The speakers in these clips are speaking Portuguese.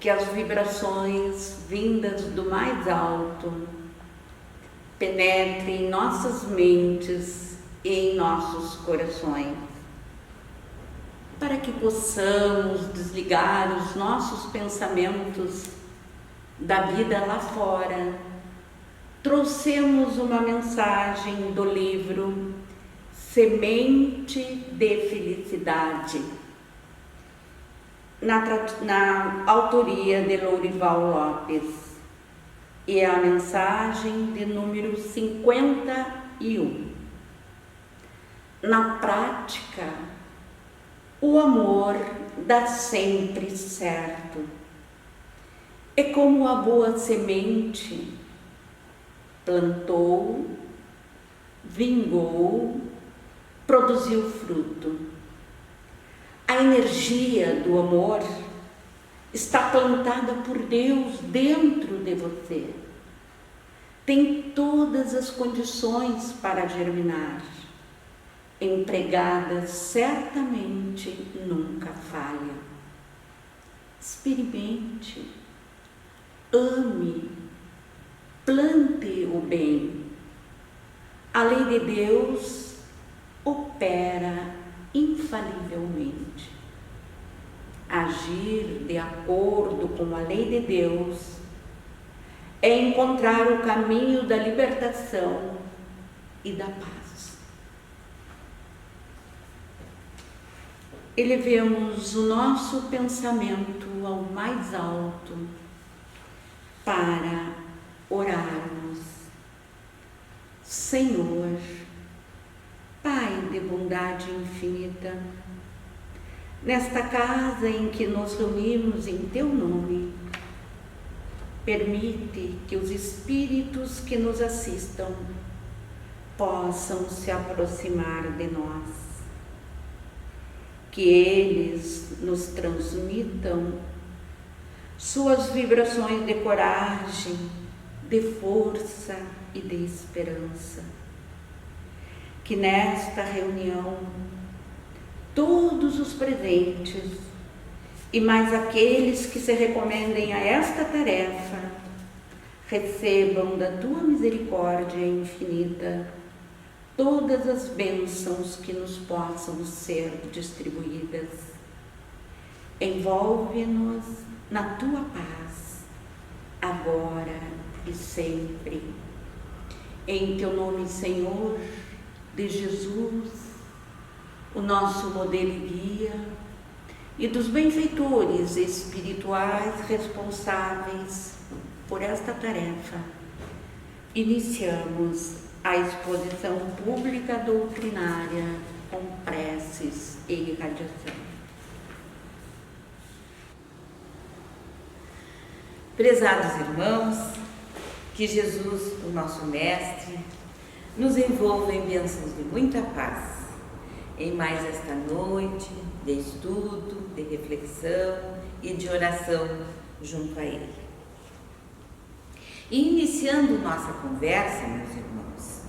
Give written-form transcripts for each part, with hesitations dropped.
que as vibrações vindas do mais alto penetrem em nossas mentes e em nossos corações, para que possamos desligar os nossos pensamentos da vida lá fora. Trouxemos uma mensagem do livro Semente de Felicidade, na autoria de Lourival Lopes, e é a mensagem de número 51. Na prática, o amor dá sempre certo. É como a boa semente: plantou, vingou, produziu fruto. A energia do amor está plantada por Deus dentro de você. Tem todas as condições para germinar. Empregada certamente nunca falha. Experimente, ame, plante o bem. A lei de Deus opera infalivelmente. Agir de acordo com a lei de Deus é encontrar o caminho da libertação e da paz. Elevemos o nosso pensamento ao mais alto para orarmos. Senhor, Pai de bondade infinita, nesta casa em que nos reunimos em Teu nome, permite que os espíritos que nos assistam possam se aproximar de nós, que eles nos transmitam suas vibrações de coragem, de força e de esperança. Que nesta reunião todos os presentes e mais aqueles que se recomendem a esta tarefa recebam da Tua misericórdia infinita todas as bênçãos que nos possam ser distribuídas. Envolve-nos na Tua paz, agora e sempre. Em Teu nome, Senhor, de Jesus, o nosso modelo e guia, e dos benfeitores espirituais responsáveis por esta tarefa, iniciamos a exposição pública doutrinária com preces e irradiação. Prezados irmãos, que Jesus, o nosso Mestre, nos envolva em bênçãos de muita paz, em mais esta noite de estudo, de reflexão e de oração junto a Ele. E iniciando nossa conversa, meus irmãos,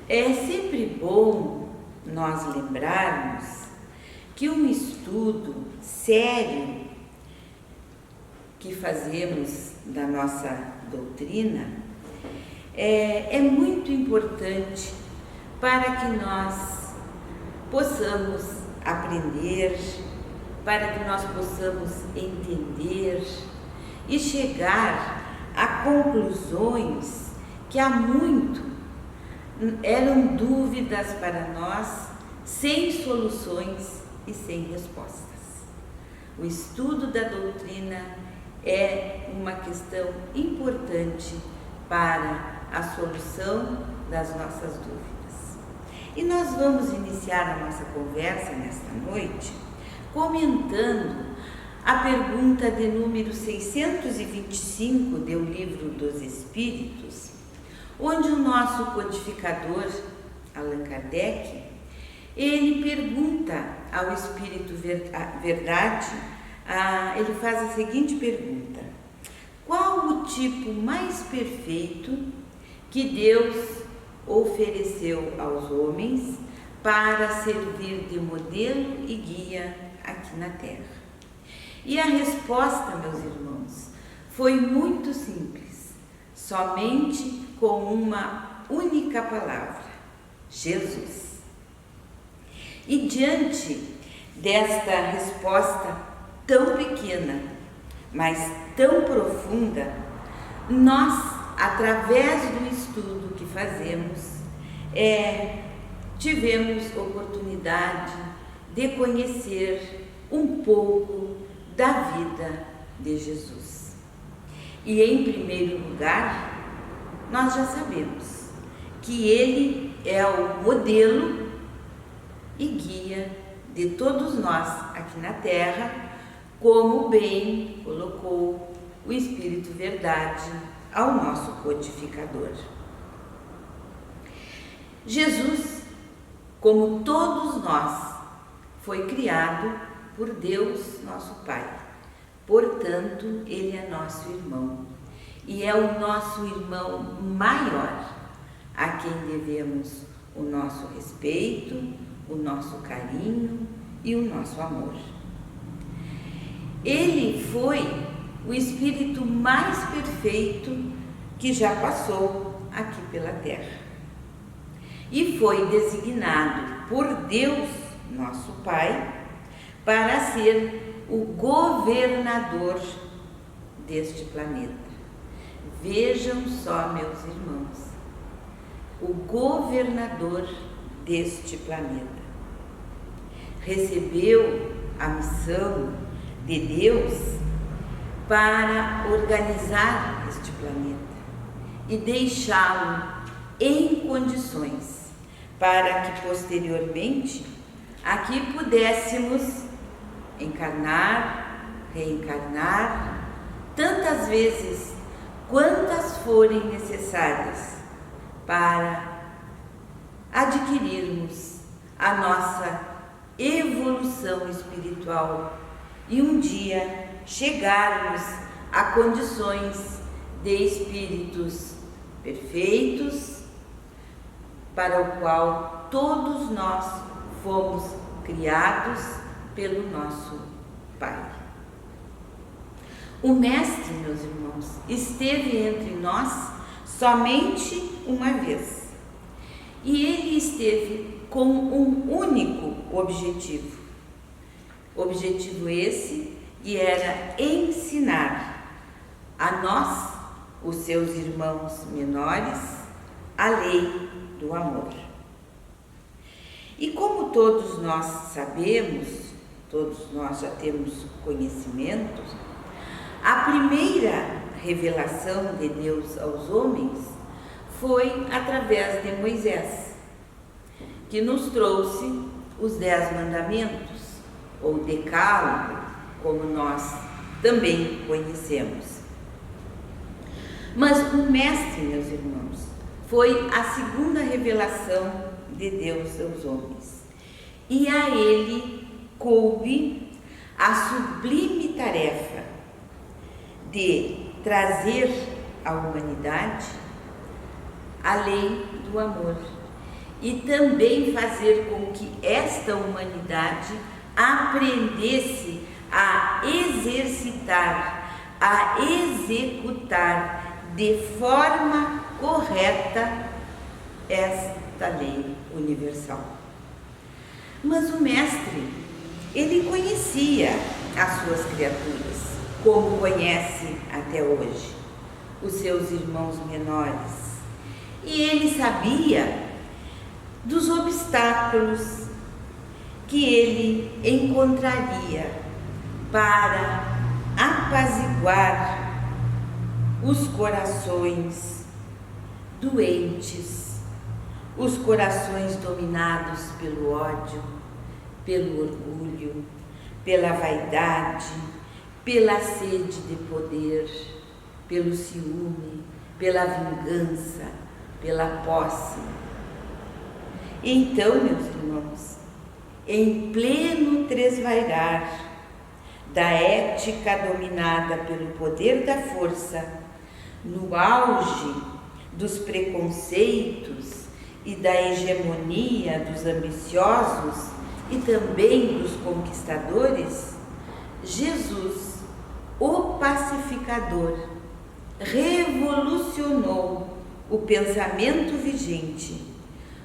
é sempre bom nós lembrarmos que um estudo sério que fazemos da nossa doutrina é muito importante para que nós possamos aprender, para que nós possamos entender e chegar a conclusões que há muito eram dúvidas para nós, sem soluções e sem respostas. O estudo da doutrina é uma questão importante para a solução das nossas dúvidas. E nós vamos iniciar a nossa conversa nesta noite comentando a pergunta de número 625 do Livro dos Espíritos, onde o nosso codificador, Allan Kardec, ele pergunta ao Espírito Verdade, ele faz a seguinte pergunta: qual o tipo mais perfeito que Deus ofereceu aos homens para servir de modelo e guia aqui na Terra? E a resposta, meus irmãos, foi muito simples, somente com uma única palavra: Jesus. E diante desta resposta tão pequena, mas tão profunda, nós, através do estudo que fazemos, tivemos oportunidade de conhecer um pouco da vida de Jesus. E em primeiro lugar, nós já sabemos que Ele é o modelo e guia de todos nós aqui na Terra, como bem colocou o Espírito Verdade ao nosso codificador. Jesus, como todos nós, foi criado por Deus, nosso Pai. Portanto, Ele é nosso irmão. E é o nosso irmão maior, a quem devemos o nosso respeito, o nosso carinho e o nosso amor. Ele foi o Espírito mais perfeito que já passou aqui pela Terra. E foi designado por Deus, nosso Pai, para ser o governador deste planeta. Vejam só, meus irmãos, o governador deste planeta recebeu a missão de Deus para organizar este planeta e deixá-lo em condições para que posteriormente aqui pudéssemos encarnar, reencarnar, tantas vezes quantas forem necessárias para adquirirmos a nossa evolução espiritual e um dia chegarmos a condições de espíritos perfeitos, para o qual todos nós fomos criados pelo nosso Pai. O Mestre, meus irmãos, esteve entre nós somente uma vez. E ele esteve com um único objetivo. Objetivo esse que era ensinar a nós, os seus irmãos menores, a lei do amor. E como todos nós sabemos, todos nós já temos conhecimento, a primeira revelação de Deus aos homens foi através de Moisés, que nos trouxe os 10 mandamentos, ou decálogo, como nós também conhecemos. Mas o Mestre, meus irmãos, foi a segunda revelação de Deus aos homens. E a ele coube a sublime tarefa de trazer à humanidade a lei do amor e também fazer com que esta humanidade aprendesse a exercitar, a executar de forma correta esta lei universal. Mas o Mestre, ele conhecia as suas criaturas, como conhece até hoje os seus irmãos menores. E ele sabia dos obstáculos que ele encontraria para apaziguar os corações doentes, os corações dominados pelo ódio, pelo orgulho, pela vaidade, pela sede de poder, pelo ciúme, pela vingança, pela posse. Então, meus irmãos, em pleno tresvairar da ética dominada pelo poder da força, no auge dos preconceitos e da hegemonia dos ambiciosos e também dos conquistadores, Jesus, o pacificador, revolucionou o pensamento vigente,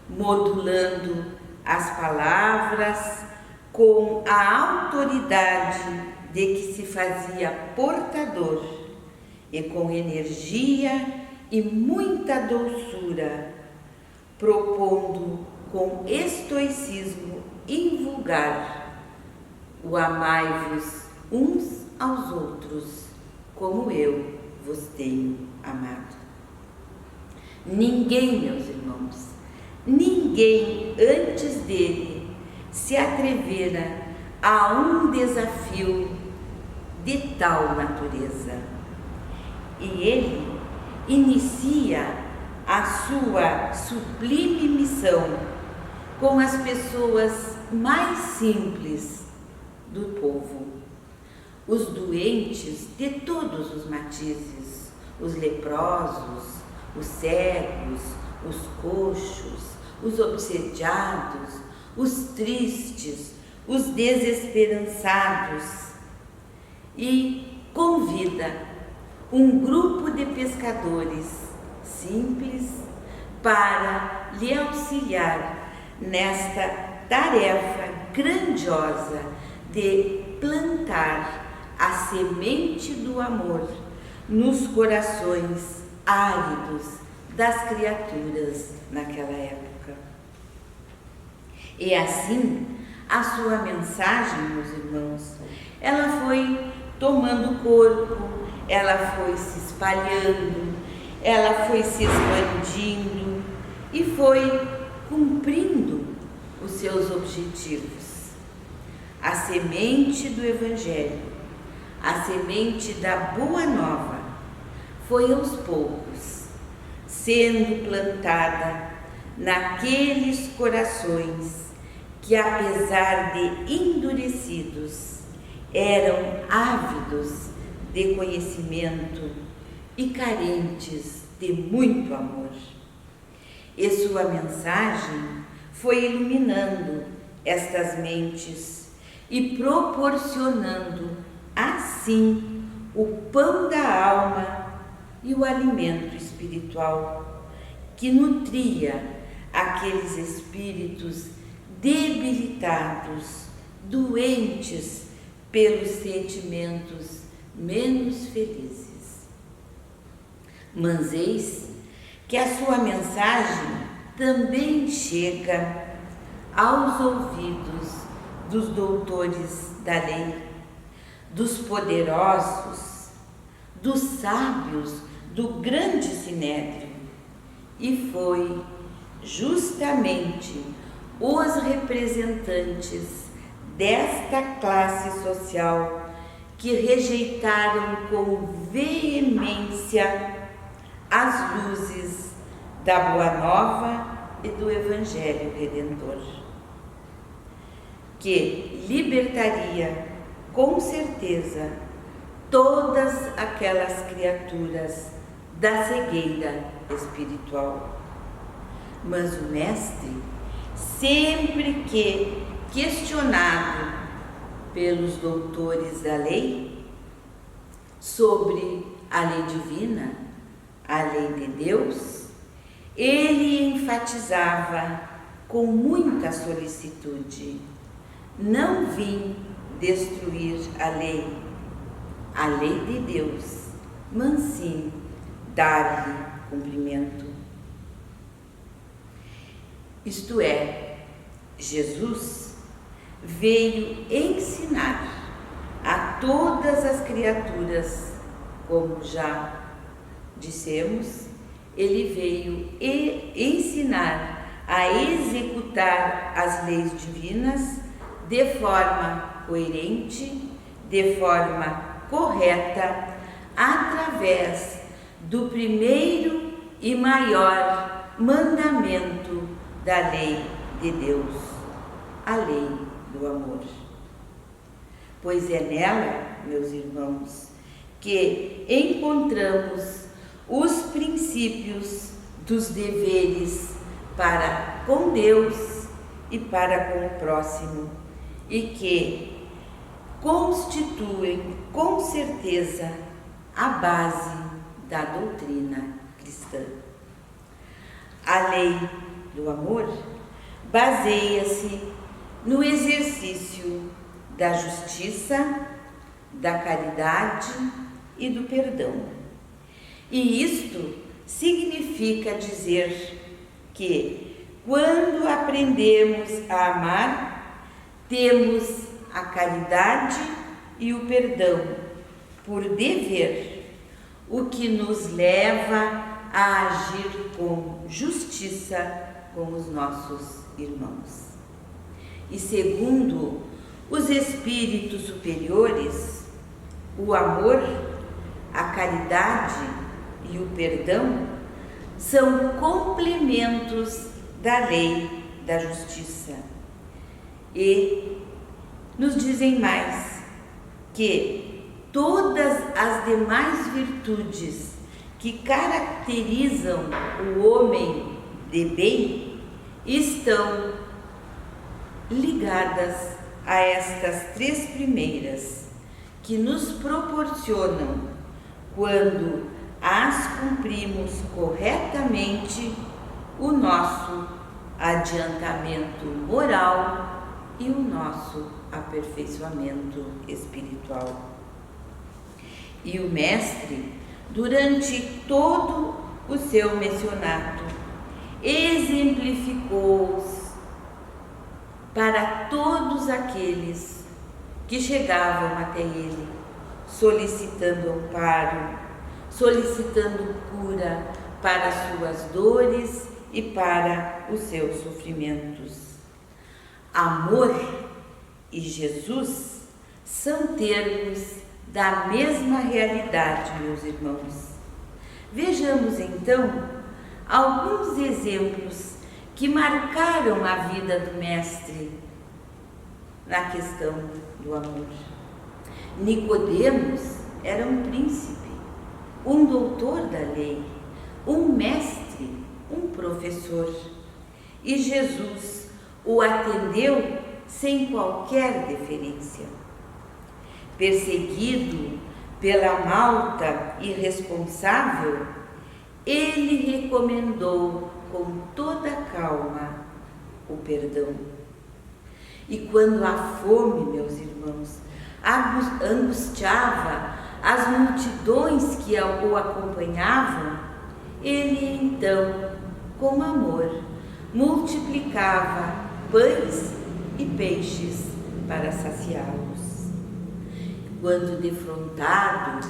modulando as palavras com a autoridade de que se fazia portador e com energia e muita doçura, propondo com estoicismo invulgar o amai-vos uns aos outros, como eu vos tenho amado. Ninguém, meus irmãos, ninguém antes dele se atrevera a um desafio de tal natureza. E ele inicia a sua sublime missão com as pessoas mais simples do povo, os doentes de todos os matizes, os leprosos, os cegos, os coxos, os obsediados, os tristes, os desesperançados, e convida um grupo de pescadores simples para lhe auxiliar nesta tarefa grandiosa de plantar a semente do amor nos corações áridos das criaturas naquela época. E assim, a sua mensagem, meus irmãos, ela foi tomando corpo, ela foi se espalhando, ela foi se expandindo e foi cumprindo os seus objetivos. A semente do Evangelho, a semente da Boa Nova, foi aos poucos sendo plantada naqueles corações que, apesar de endurecidos, eram ávidos de conhecimento e carentes de muito amor. E sua mensagem foi iluminando estas mentes e proporcionando, assim, o pão da alma e o alimento espiritual que nutria aqueles espíritos debilitados, doentes pelos sentimentos menos felizes. Mas eis que a sua mensagem também chega aos ouvidos dos doutores da lei, dos poderosos, dos sábios do grande sinédrio, e foi justamente os representantes desta classe social que rejeitaram com veemência as luzes da Boa Nova e do Evangelho Redentor, que libertaria com certeza todas aquelas criaturas da cegueira espiritual. Mas o Mestre, sempre que questionado pelos doutores da lei sobre a lei divina, a lei de Deus, ele enfatizava com muita solicitude: não vim destruir a lei de Deus, mas sim dar-lhe cumprimento. Isto é, Jesus veio ensinar a todas as criaturas, como já dissemos, ele veio ensinar a executar as leis divinas de forma coerente, de forma correta, através do primeiro e maior mandamento da lei de Deus, a lei do amor. Pois é nela, meus irmãos, que encontramos os princípios dos deveres para com Deus e para com o próximo, e que constituem com certeza a base da doutrina cristã. A lei do amor baseia-se no exercício da justiça, da caridade e do perdão. E isto significa dizer que, quando aprendemos a amar, temos a caridade e o perdão por dever, o que nos leva a agir com justiça com os nossos irmãos. E segundo os espíritos superiores, o amor, a caridade e o perdão são complementos da lei da justiça. E nos dizem mais que todas as demais virtudes que caracterizam o homem de bem estão ligadas a estas três primeiras, que nos proporcionam, quando as cumprimos corretamente, o nosso adiantamento moral e o nosso aperfeiçoamento espiritual. E o Mestre, durante todo o seu missionato, exemplificou-os para todos aqueles que chegavam até ele, solicitando amparo, solicitando cura para as suas dores e para os seus sofrimentos. Amor e Jesus são termos da mesma realidade, meus irmãos. Vejamos então alguns exemplos que marcaram a vida do Mestre na questão do amor. Nicodemos era um príncipe, um doutor da lei, um mestre, um professor. E Jesus o atendeu sem qualquer deferência. Perseguido pela malta irresponsável, ele recomendou com toda calma o perdão. E quando a fome, meus irmãos, angustiava as multidões que o acompanhavam, ele então, com amor, multiplicava pães e peixes para saciá-los. Quando defrontado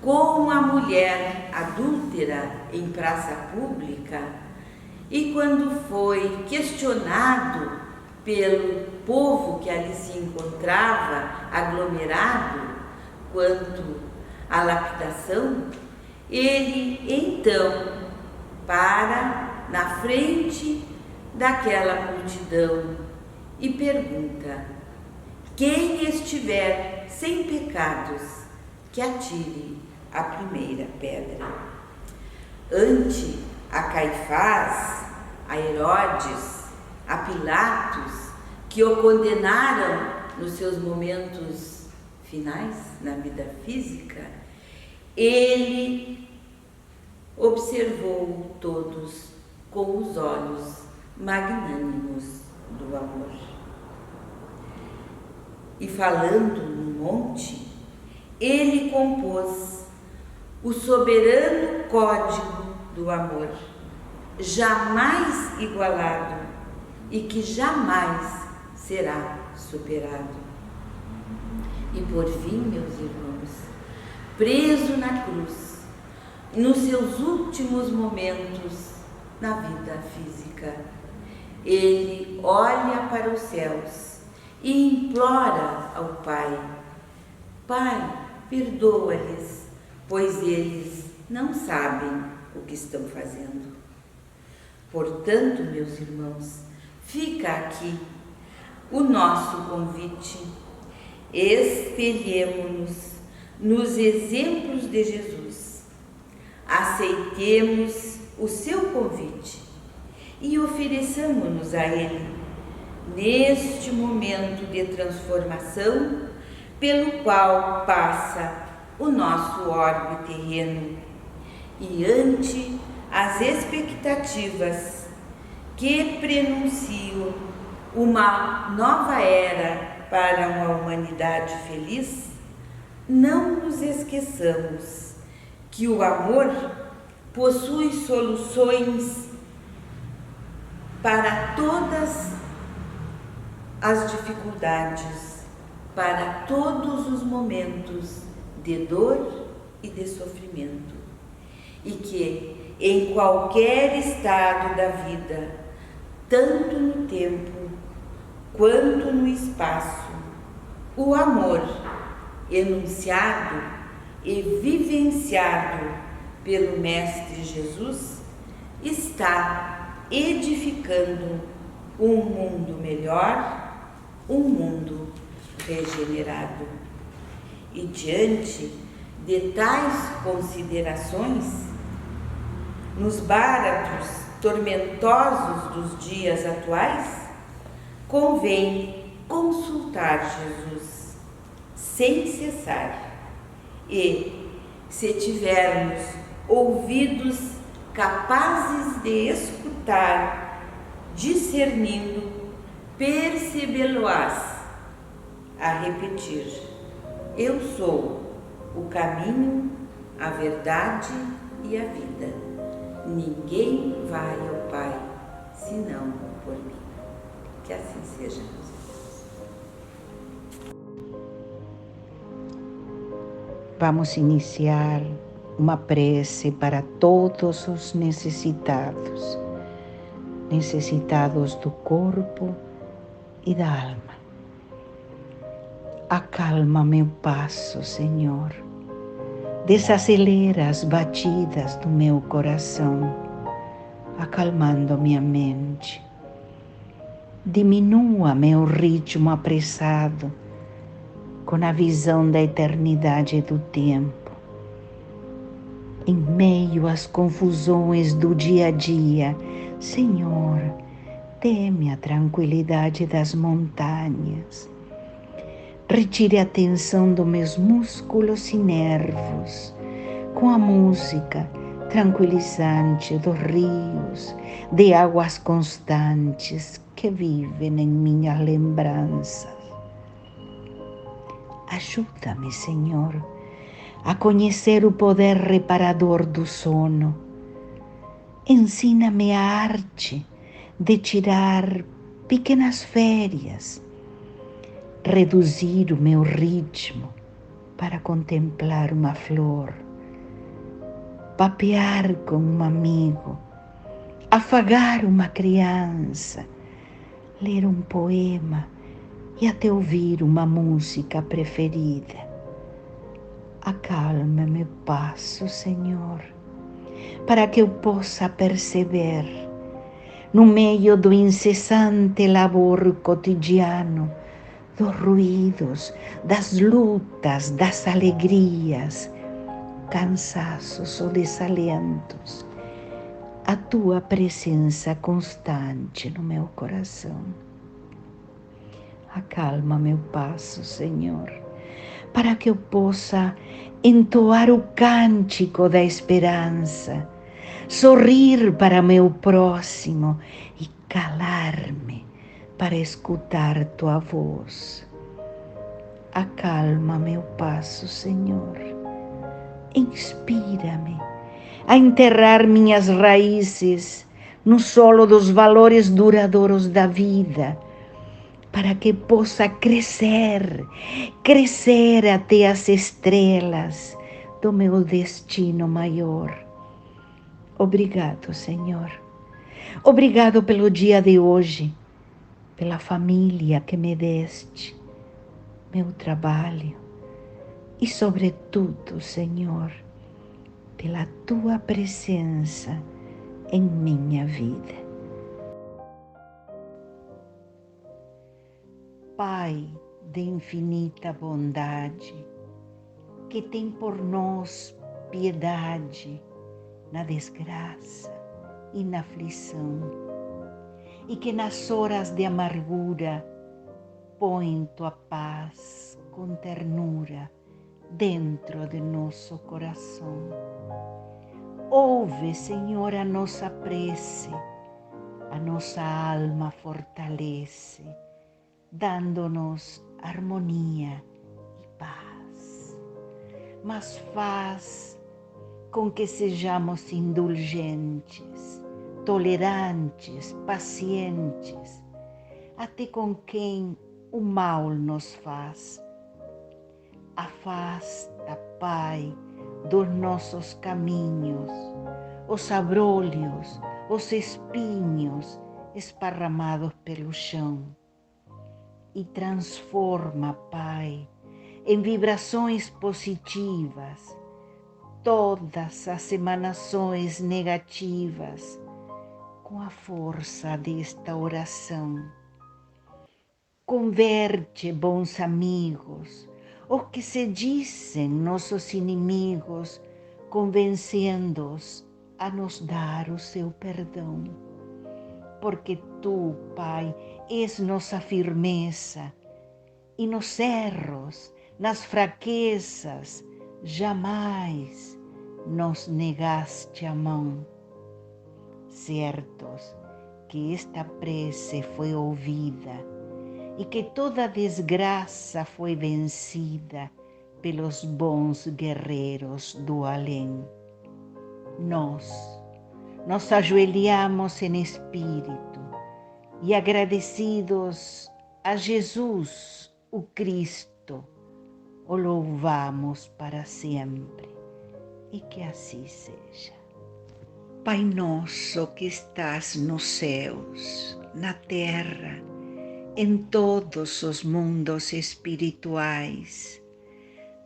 com a mulher adúltera em praça pública, e quando foi questionado pelo povo que ali se encontrava aglomerado quanto à lapidação, ele então para na frente daquela multidão e pergunta: quem estiver sem pecados, que atire a primeira pedra. Ante a Caifás, a Herodes, a Pilatos, que o condenaram nos seus momentos finais na vida física, ele observou todos com os olhos magnânimos do amor. E falando no monte, ele compôs o soberano código do amor, jamais igualado e que jamais será superado. E por fim, meus irmãos, preso na cruz, nos seus últimos momentos na vida física, ele olha para os céus e implora ao Pai: Pai, perdoa-lhes, pois eles não sabem o que estão fazendo. Portanto, meus irmãos, fica aqui o nosso convite. Espelhemo-nos nos exemplos de Jesus, aceitemos o seu convite e ofereçamos-nos a Ele neste momento de transformação pelo qual passa o nosso orbe terreno, e ante as expectativas que prenunciam uma nova era para uma humanidade feliz, não nos esqueçamos que o amor possui soluções para todas as dificuldades, para todos os momentos de dor e de sofrimento, e que em qualquer estado da vida, tanto no tempo quanto no espaço, o amor enunciado e vivenciado pelo Mestre Jesus está edificando um mundo melhor, um mundo regenerado. E diante de tais considerações, nos báratos tormentosos dos dias atuais, convém consultar Jesus sem cessar e, se tivermos ouvidos capazes de escutar, discernindo, percebê-lo-ás a repetir: eu sou o caminho, a verdade e a vida. Ninguém vai ao Pai senão por mim. Que assim seja, meus irmãos. Vamos iniciar uma prece para todos os necessitados, necessitados do corpo e da alma. Acalma meu passo, Senhor. Desacelera as batidas do meu coração, acalmando minha mente. Diminua meu ritmo apressado, com a visão da eternidade do tempo. Em meio às confusões do dia a dia, Senhor, dê-me a tranquilidade das montanhas. Retire a tensão dos meus músculos e nervos com a música tranquilizante dos rios, de águas constantes que vivem em minhas lembranças. Ajuda-me, Senhor, a conhecer o poder reparador do sono. Ensina-me a arte de tirar pequenas férias, reduzir o meu ritmo para contemplar uma flor, papear com um amigo, afagar uma criança, ler um poema e até ouvir uma música preferida. Acalma meu passo, Senhor, para que eu possa perceber, no meio do incessante labor cotidiano, dos ruídos, das lutas, das alegrias, cansaços ou desalentos, a tua presença constante no meu coração. Acalma meu passo, Senhor, para que eu possa entoar o cântico da esperança, sorrir para meu próximo e calar-me para escutar tua voz. Acalma meu passo, Senhor. Inspira-me a enterrar minhas raízes no solo dos valores duradouros da vida, para que possa crescer até as estrelas do meu destino maior. Obrigado, Senhor. Obrigado pelo dia de hoje, pela família que me deste, meu trabalho e, sobretudo, Senhor, pela tua presença em minha vida. Pai de infinita bondade, que tem por nós piedade na desgraça e na aflição, e que nas horas de amargura põe tua paz com ternura dentro de nosso coração. Ouve, Senhor, a nossa prece, a nossa alma fortalece, dando-nos harmonia e paz. Mas faz com que sejamos indulgentes, tolerantes, pacientes, até com quem o mal nos faz. Afasta, Pai, dos nossos caminhos, os abrolhos, os espinhos esparramados pelo chão e transforma, Pai, em vibrações positivas todas as emanações negativas com a força desta oração. Converte, bons amigos, os que se dizem nossos inimigos, convencendo-os a nos dar o seu perdão. Porque tu, Pai, és nossa firmeza, e nos erros, nas fraquezas, jamais nos negaste a mão. Certos que esta prece foi ouvida e que toda desgraça foi vencida pelos bons guerreiros do além. Nós ajoelhamos em espírito e agradecidos a Jesus, o Cristo, o louvamos para sempre e que assim seja. Pai nosso que estás nos céus, na terra, em todos os mundos espirituais,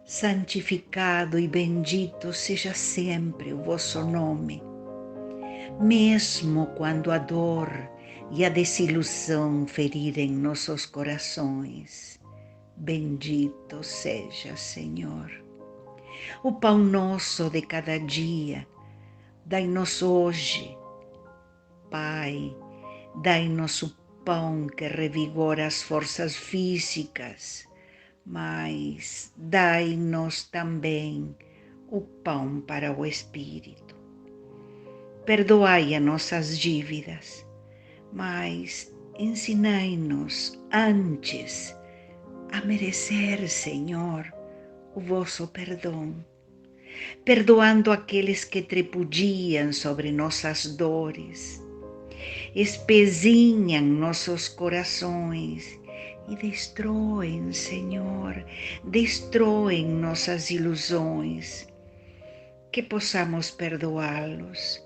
santificado e bendito seja sempre o vosso nome. Mesmo quando a dor e a desilusão ferirem nossos corações, bendito seja, Senhor. O pão nosso de cada dia, dai-nos hoje. Pai, dai-nos o pão que revigora as forças físicas, mas dai-nos também o pão para o espírito. Perdoai as nossas dívidas, mas ensinai-nos antes a merecer, Senhor, o vosso perdão, perdoando aqueles que tripudiam sobre nossas dores, espezinham nossos corações e destroem, Senhor, destroem nossas ilusões, que possamos perdoá-los,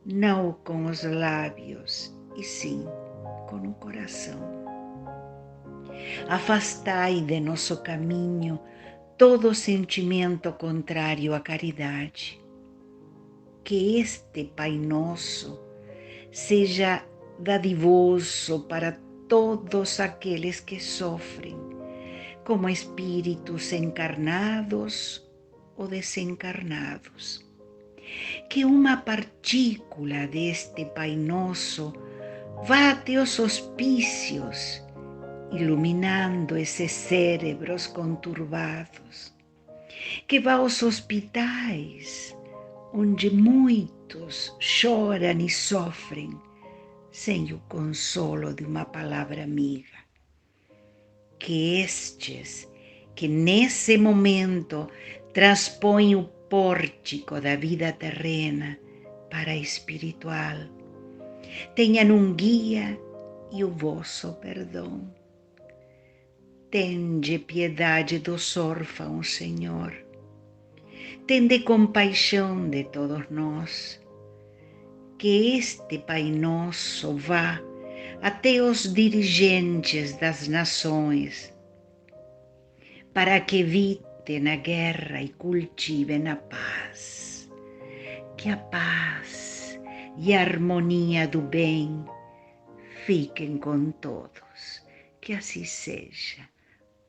não com os lábios, e sim com o coração. Afastai de nosso caminho todo sentimento contrário à caridade. Que este Pai Nosso seja dadivoso para todos aqueles que sofrem, como espíritos encarnados ou desencarnados. Que uma partícula deste Pai Nosso vá até os hospícios, iluminando esses cérebros conturbados. Que vá aos hospitais, onde muitos choram e sofrem, sem o consolo de uma palavra amiga. Que estes, que nesse momento transpõem o pórtico da vida terrena para a espiritual, tenham um guia e o vosso perdão. Tende piedade dos órfãos, Senhor. Tende compaixão de todos nós. Que este Pai Nosso vá até os dirigentes das nações, para que evitem a guerra e cultivem a paz. Que a paz e a harmonia do bem fiquem com todos. Que assim seja.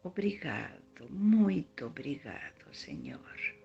Obrigado, muito obrigado, Senhor.